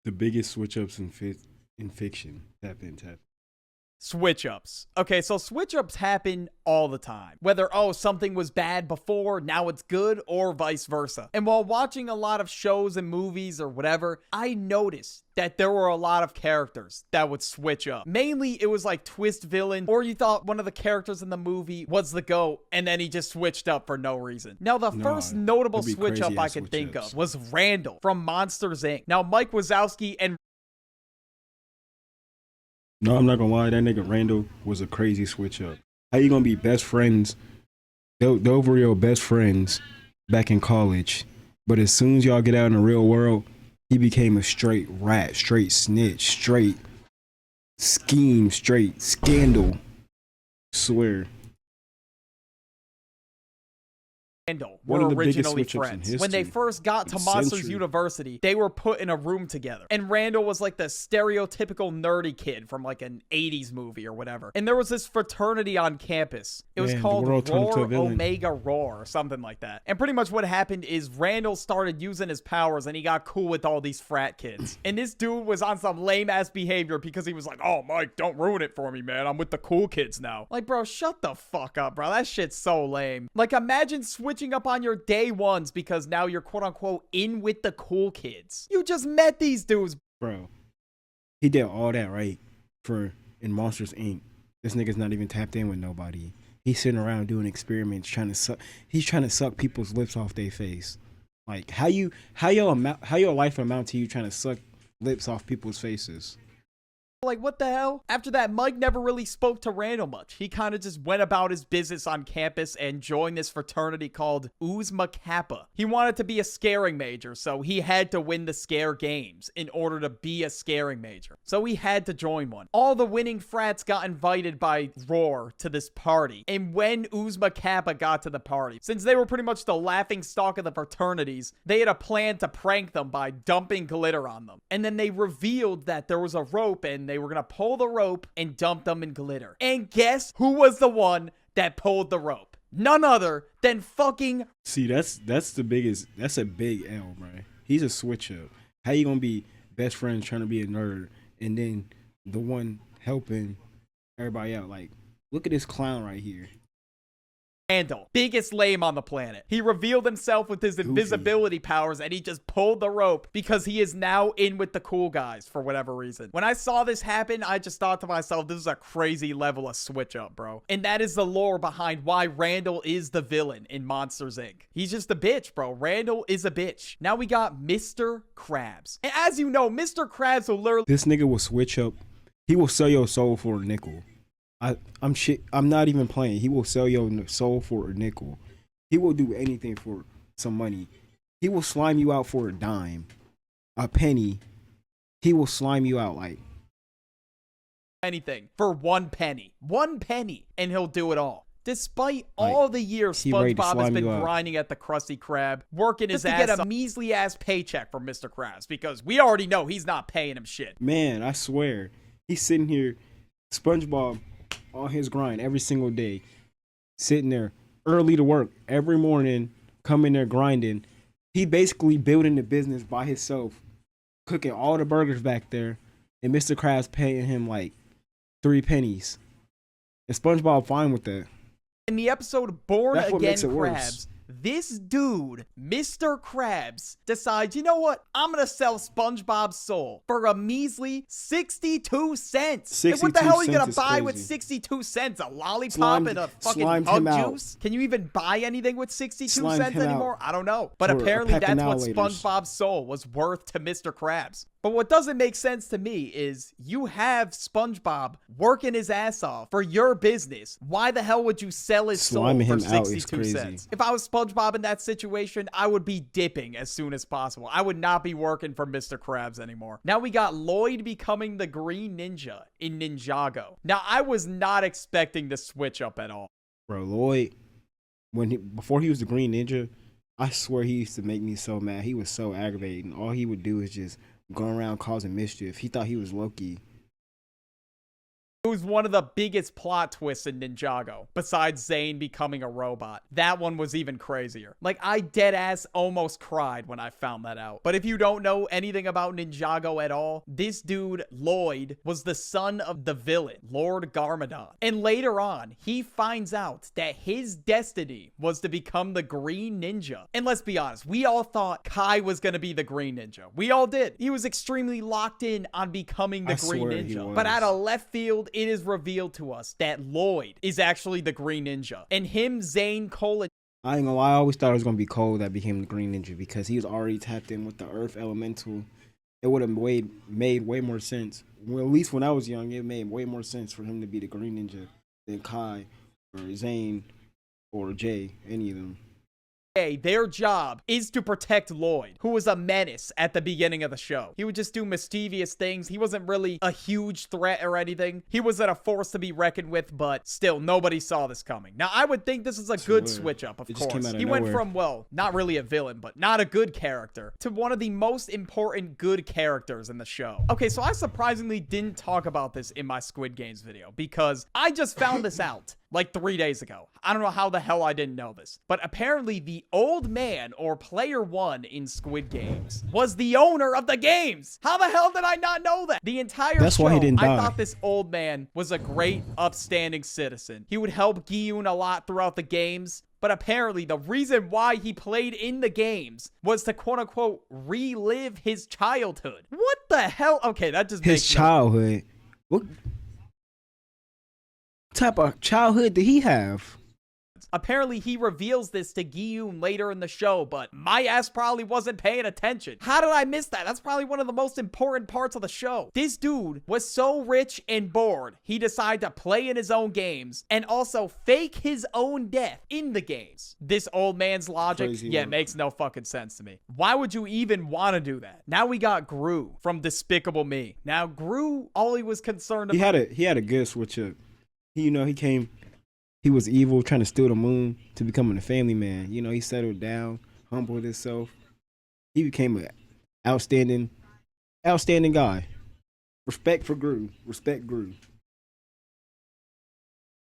The biggest switch ups in fiction. Tap in, tap. Switch ups. Okay, so switch ups happen all the time. Whether, oh, something was bad before, now it's good, or vice versa. And while watching a lot of shows and movies or whatever, I noticed that there were a lot of characters that would switch up. Mainly, it was like twist villain, or you thought one of the characters in the movie was the GOAT, and then he just switched up for no reason. Now, the first notable switch up I could think of was Randall from Monsters, Inc. Now, Mike Wazowski and No, I'm not gonna lie. That nigga Randall was a crazy switch up. How you gonna be best friends? They were your best friends back in college, but as soon as y'all get out in the real world, he became a straight rat, straight snitch, straight scheme, straight scandal. Swear. Randall One were of the biggest originally switch-ups in friends. history. When they first got to Monsters Century. University, they were put in a room together. And Randall was like the stereotypical nerdy kid from like an 80s movie or whatever. And there was this fraternity on campus. It was Man, the called world turned into a Roar villain. Omega Roar or something like that. And pretty much what happened is Randall started using his powers and he got cool with all these frat kids. And this dude was on some lame ass behavior because he was like, oh, Mike, don't ruin it for me, man. I'm with the cool kids now. Like, bro, shut the fuck up, bro. That shit's so lame. Like, imagine switching up on your day ones because now you're quote unquote in with the cool kids. You just met these dudes. Bro, he did all that right for in Monsters Inc. This nigga's not even tapped in with nobody. He's sitting around doing experiments, trying to suck. He's trying to suck people's lips off their face. Like how your life amount to you trying to suck lips off people's faces. Like, what the hell? After that, Mike never really spoke to Randall much. He kind of just went about his business on campus and joined this fraternity called Uzma Kappa. He wanted to be a scaring major, so he had to win the scare games in order to be a scaring major. So he had to join one. All the winning frats got invited by Roar to this party. And when Uzma Kappa got to the party, since they were pretty much the laughing stock of the fraternities, they had a plan to prank them by dumping glitter on them. And then they revealed that there was a rope and they were gonna pull the rope and dump them in glitter. And guess who was the one that pulled the rope? None other than fucking... See, that's the biggest. That's a big L, bro. He's a switch up. How you gonna be best friends trying to be a nerd and then the one helping everybody out? Like, look at this clown right here. Randall, biggest lame on the planet. He revealed himself with his invisibility powers and he just pulled the rope because he is now in with the cool guys for whatever reason. When I saw this happen, I just thought to myself, this is a crazy level of switch up, bro. And that is the lore behind why Randall is the villain in Monsters, Inc. He's just a bitch, bro. Randall is a bitch. Now we got Mr. Krabs. And as you know, Mr. Krabs will literally... This nigga will switch up. He will sell your soul for a nickel. I'm not even playing. He will sell your soul for a nickel. He will do anything for some money. He will slime you out for a dime, a penny. He will slime you out like anything for 1 penny. 1 penny, and he'll do it all. Despite all the years SpongeBob has been grinding at the Krusty Krab, working his ass to get a measly ass paycheck from Mr. Krabs, because we already know he's not paying him shit. Man, I swear, he's sitting here, SpongeBob, on his grind every single day, sitting there early to work every morning, coming there grinding. He basically building the business by himself, cooking all the burgers back there, and Mr. Krabs paying him like 3 pennies. And SpongeBob fine with that. In the episode Born Again Krabs, worse. this dude, Mr. Krabs, decides, you know what? I'm going to sell SpongeBob's soul for a measly 62 cents. And what the hell are you going to buy with 62 cents? A lollipop and a fucking hug juice? Can you even buy anything with 62 cents anymore? I don't know. But apparently that's what SpongeBob's soul was worth to Mr. Krabs. But what doesn't make sense to me is you have SpongeBob working his ass off for your business. Why the hell would you sell his soul for 62 cents? If I was SpongeBob in that situation, I would be dipping as soon as possible. I would not be working for Mr. Krabs anymore. Now we got Lloyd becoming the Green Ninja in Ninjago. Now I was not expecting to switch up at all. Bro, Lloyd, before he was the Green Ninja, I swear he used to make me so mad. He was so aggravating. All he would do is just going around causing mischief. He thought he was Loki. It was one of the biggest plot twists in Ninjago, besides Zane becoming a robot. That one was even crazier. Like, I deadass almost cried when I found that out. But if you don't know anything about Ninjago at all, this dude, Lloyd, was the son of the villain, Lord Garmadon. And later on, he finds out that his destiny was to become the Green Ninja. And let's be honest, we all thought Kai was gonna be the Green Ninja. We all did. He was extremely locked in on becoming the Green Ninja. But out of left field, it is revealed to us that Lloyd is actually the Green Ninja. And him, Zane, Cole, and I ain't gonna lie, I always thought it was gonna be Cole that became the Green Ninja because he was already tapped in with the Earth Elemental. It would have made way more sense. Well, at least when I was young, it made way more sense for him to be the Green Ninja than Kai or Zane or Jay, any of them. their job is to protect Lloyd, who was a menace at the beginning of the show. He would just do mischievous things. He wasn't really a huge threat or anything. He wasn't a force to be reckoned with, but still, nobody saw this coming. Now, I would think this is a good switch up, of course. He went from, well, not really a villain, but not a good character, to one of the most important good characters in the show. Okay, so I surprisingly didn't talk about this in my Squid Games video, because I just found this out like 3 days ago. I don't know how the hell I didn't know this, but apparently the old man, or player one in Squid Games, was the owner of the games. How the hell did I not know that? The entire show, why he didn't die. I thought this old man was a great, upstanding citizen. He would help Gi-yoon a lot throughout the games, but apparently the reason why he played in the games was to quote-unquote relive his childhood. What the hell? Okay, that just makes his childhood. What type of childhood did he have? Apparently, he reveals this to Gi-yoon later in the show, but my ass probably wasn't paying attention. How did I miss that? That's probably one of the most important parts of the show. This dude was so rich and bored, he decided to play in his own games and also fake his own death in the games. This old man's logic, it makes no fucking sense to me. Why would you even want to do that? Now we got Gru from Despicable Me. Now, Gru, all he was concerned about... He had a good switch up. He was evil, trying to steal the moon to becoming a family man. You know, he settled down, humbled himself. He became an outstanding guy. Respect for Gru. Respect Gru.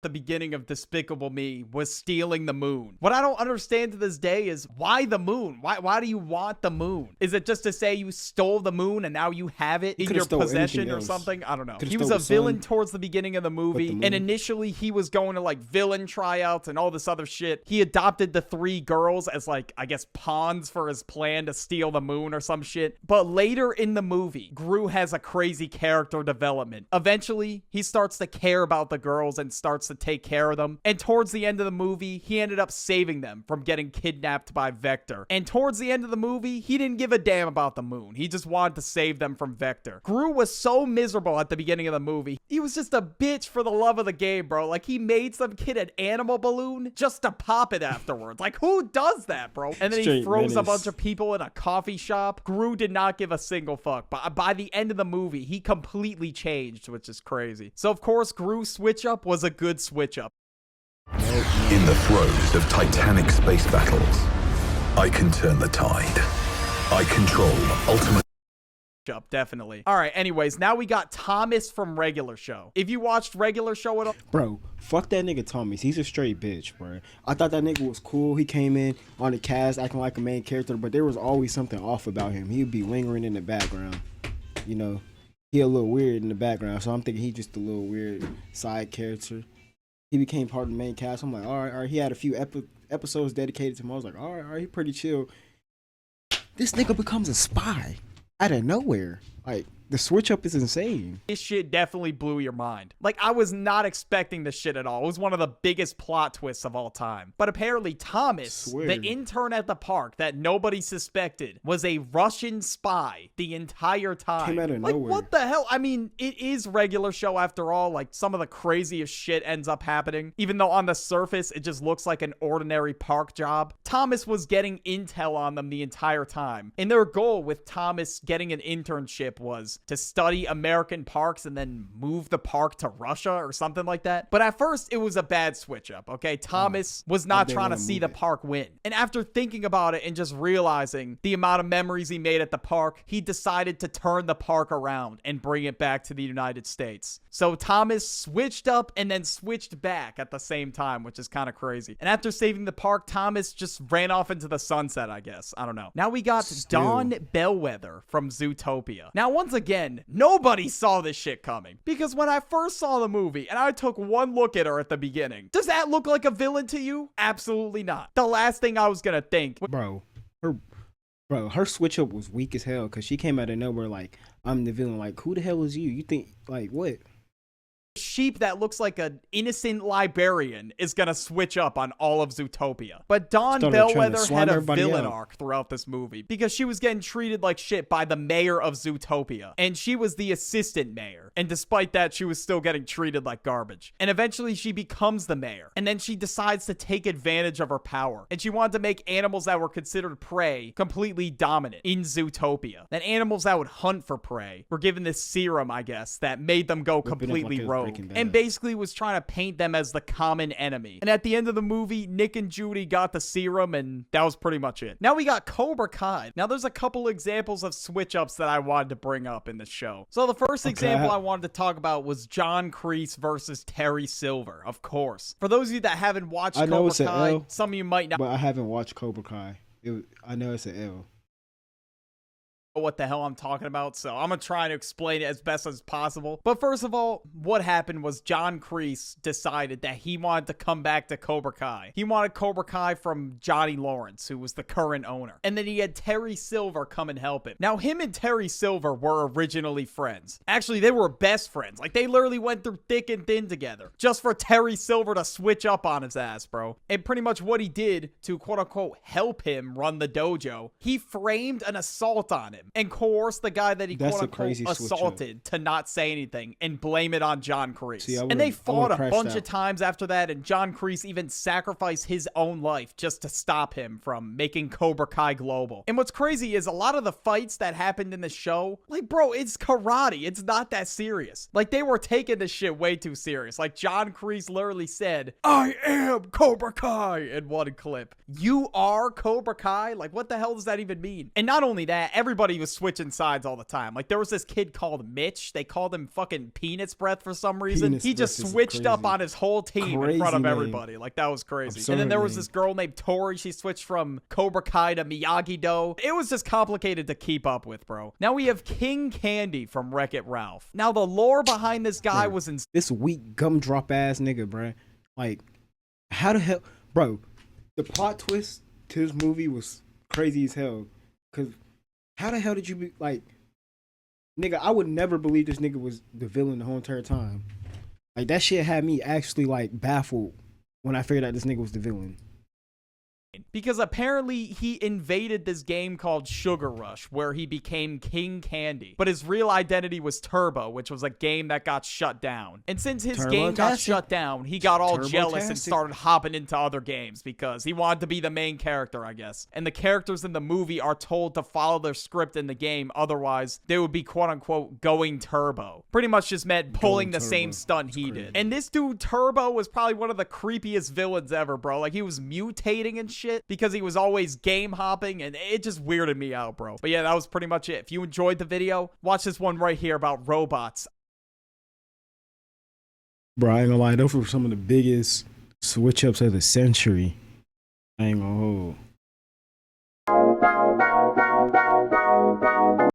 The beginning of Despicable Me was stealing the moon. What I don't understand to this day is why the moon? Why do you want the moon? Is it just to say you stole the moon and now you have it in your possession or something? I don't know. He was a villain towards the beginning of the movie, and initially he was going to like villain tryouts and all this other shit. He adopted the 3 girls as like, I guess, pawns for his plan to steal the moon or some shit. But later in the movie, Gru has a crazy character development. Eventually, he starts to care about the girls and starts to take care of them, and towards the end of the movie he ended up saving them from getting kidnapped by Vector. And towards the end of the movie, he didn't give a damn about the moon. He just wanted to save them from Vector. Gru was so miserable at the beginning of the movie. He was just a bitch for the love of the game, bro. Like, he made some kid an animal balloon just to pop it afterwards. Like, who does that, bro? And then he throws a bunch of people in a coffee shop. Gru did not give a single fuck, but by the end of the movie he completely changed, which is crazy. So of course Gru's switch up was a good switch up. In the throes of titanic space battles, I can turn the tide. I control ultimate... Up, definitely. All right, anyways, now we got Thomas from Regular Show. If you watched Regular Show at all... Bro, fuck that nigga Thomas. He's a straight bitch, bro. I thought that nigga was cool. He came in on the cast acting like a main character, but there was always something off about him. He would be lingering in the background. You know, he a little weird in the background, so I'm thinking he just a little weird side character. He became part of the main cast. I'm like, all right. He had a few episodes dedicated to him. I was like, all right, he pretty chill. This nigga becomes a spy out of nowhere. Like, the switch up is insane. This shit definitely blew your mind. Like, I was not expecting this shit at all. It was one of the biggest plot twists of all time. But apparently Thomas, the intern at the park that nobody suspected, was a Russian spy the entire time. Came out of nowhere. What the hell? I mean, it is Regular Show after all. Like, some of the craziest shit ends up happening. Even though on the surface, it just looks like an ordinary park job. Thomas was getting intel on them the entire time. And their goal with Thomas getting an internship was to study American parks and then move the park to Russia or something like that. But at first, it was a bad switch up, okay? Thomas was not trying to see the park win. And after thinking about it and just realizing the amount of memories he made at the park, he decided to turn the park around and bring it back to the United States. So Thomas switched up and then switched back at the same time, which is kind of crazy. And after saving the park, Thomas just ran off into the sunset, I guess. I don't know. Now we got Don Bellwether from Zootopia. Now, once again, nobody saw this shit coming, because when I first saw the movie and I took one look at her at the beginning, does that look like a villain to you? Absolutely not. The last thing I was gonna think, her switch up was weak as hell, because she came out of nowhere like, I'm the villain. Like, who the hell is you? You think, like, what? Sheep that looks like an innocent librarian is gonna switch up on all of Zootopia. But Dawn Bellwether had a villain arc throughout this movie, because she was getting treated like shit by the mayor of Zootopia, and she was the assistant mayor, and despite that, she was still getting treated like garbage. And eventually she becomes the mayor, and then she decides to take advantage of her power, and she wanted to make animals that were considered prey completely dominant in Zootopia. Then animals that would hunt for prey were given this serum, I guess, that made them go completely rogue, and basically was trying to paint them as the common enemy. And at the end of the movie, Nick and Judy got the serum, and that was pretty much it. Now we got Cobra Kai. Now there's a couple examples of switch ups that I wanted to bring up in the show. So the first example I wanted to talk about was John Kreese versus Terry Silver, of course. For those of you that haven't watched Cobra Kai, some of you might not. But I haven't watched Cobra Kai. I know it's an L. What the hell I'm talking about, so I'm gonna try to explain it as best as possible. But first of all, what happened was John Kreese decided that he wanted to come back to Cobra Kai. He wanted Cobra Kai from Johnny Lawrence, who was the current owner. And then he had Terry Silver come and help him. Now, him and Terry Silver were originally friends. Actually, they were best friends. Like, they literally went through thick and thin together, just for Terry Silver to switch up on his ass, bro. And pretty much what he did to quote-unquote help him run the dojo, he framed an assault on him and coerced the guy that he quote-unquote assaulted to not say anything and blame it on John Kreese. And they fought a bunch of times after that, and John Kreese even sacrificed his own life just to stop him from making Cobra Kai global. And what's crazy is a lot of the fights that happened in the show, like, bro, it's karate. It's not that serious. Like, they were taking this shit way too serious. Like, John Kreese literally said, "I am Cobra Kai" in one clip. You are Cobra Kai? Like, what the hell does that even mean? And not only that, everybody was switching sides all the time. Like, there was this kid called Mitch. They called him fucking Penis Breath for some reason. He just switched up on his whole team in front of everybody. Like, that was crazy. And then there was this girl named Tori. She switched from Cobra Kai to Miyagi-Do. It was just complicated to keep up with, bro. Now we have King Candy from Wreck-It Ralph. Now the lore behind this guy was in this weak gumdrop ass nigga, bro. Like, how the hell, bro? The plot twist to this movie was crazy as hell. Cause how the hell did you be like, nigga? I would never believe this nigga was the villain the whole entire time. Like, that shit had me actually like baffled when I figured out this nigga was the villain. Because apparently he invaded this game called Sugar Rush, where he became King Candy. But his real identity was Turbo, which was a game that got shut down. And since his game got shut down, he got all jealous and started hopping into other games because he wanted to be the main character, I guess. And the characters in the movie are told to follow their script in the game, otherwise they would be quote-unquote going turbo. Pretty much just meant pulling the same stunt he did. And this dude Turbo was probably one of the creepiest villains ever, bro. Like, he was mutating and shit because he was always game hopping, and it just weirded me out, bro. But yeah, that was pretty much it. If you enjoyed the video, watch this one right here about robots. Bro, I ain't gonna lie, those were some of the biggest switch ups of the century. I ain't gonna hold.